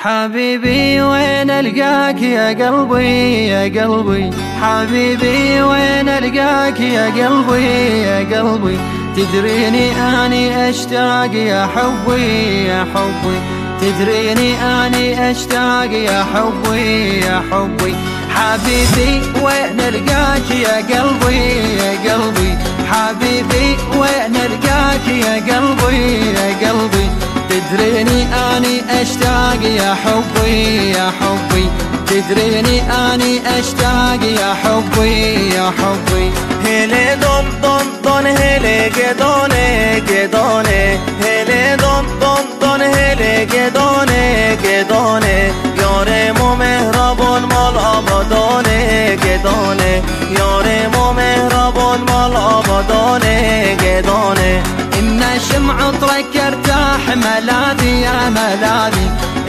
حبيبي وين القاك يا قلبي يا قلبي، حبيبي وين القاك يا قلبي يا قلبي، تدريني اني اشتاق يا حبي يا حبي، تدريني اني اشتاق يا حبي يا حبي. حبيبي وين القاك يا قلبي يا قلبي، حبيبي وين القاك يا قلبي يا قلبي، تدريني اني اشتاق يا حبي يا حبي، تدريني اني اشتاق يا حبي يا حبي. هله دون دون دون هله گدونه گدونه، هله دون دون دون هله گدونه گدونه، یار مو مهربان مال آبادانه گدونه، یار مو مهربان مال آبادانه گدونه. إن شمع عطرك ارتاح ملاذي يا ملاذي،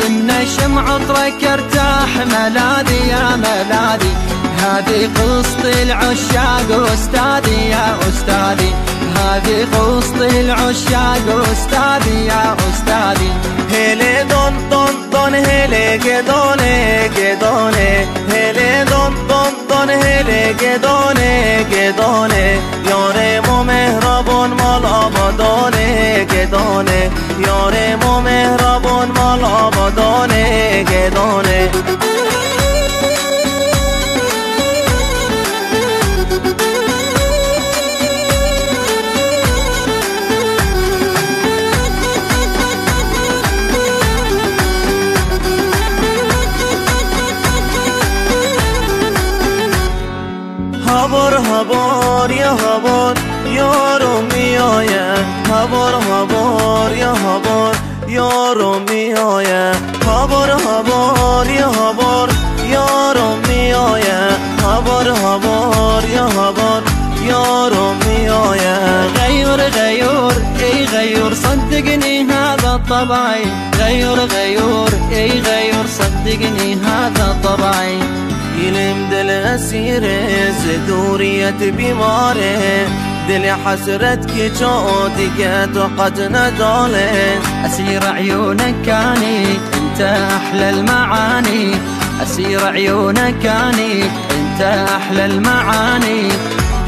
إن شمع عطرك ارتاح ملاذي يا ملاذي، هذه قصة العشاق أستاذي يا أستاذي، هذه قصة العشاق أستاذي يا أستاذي. هله دون دون دون هله گدونه گدونه، هله دون دون دون هله گدونه گدونه، یار مو مهربان مال آبادانه گدونه، یار مو مهربان مال آبادانه گدونه. هوار هوار یا هوار یارو میآید، هوار هوار یا هوار یارو میآید، هوار هوار یا هوار یارو میآید، هوار هوار یا هوار یارو میآید. غيور غيور اي غيور صدقني هذا طبعي، غيور غيور اي غيور صدقني هذا طبعي. يلم دل اسیر زدوریت بیماره، دل حسرتك جو دیگه طاقت نداره. اسير عيونك كاني انت احلى المعاني، اسير عيونك كاني انت احلى المعاني.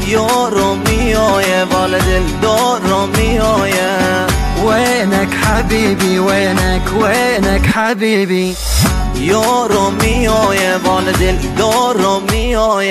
یا رومیای والد دار رومیای، وينك حبيبي وينك وينك حبيبي، یا رومیای والد دار رومیای،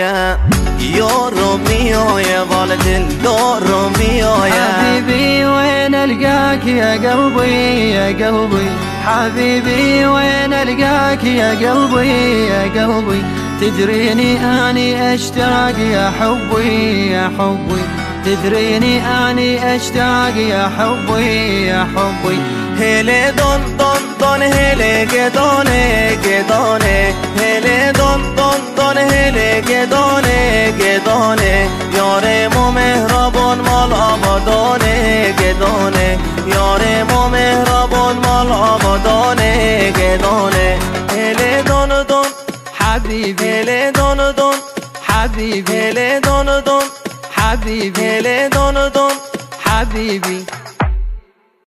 یا رومیای والد دار رومیای. حبيبي وين القاك يا قلبي يا قلبي، حبيبي وين القاك يا قلبي يا قلبي، تدريني اني اشتاق يا حبي يا حبي، تدريني اني اشتاق يا حبي يا حبي. هله دون دون دون هله گدونه گدونه، هله دون دون دون هله گدونه گدونه، یار مو مهربان مال آبادانه گدونه، یار مو مهربان مال آبادانه گدونه. هله دون دون حبيبي، هله دون دون حبيبي، هله دون دون حبيبي، هله دون دون حبيبي.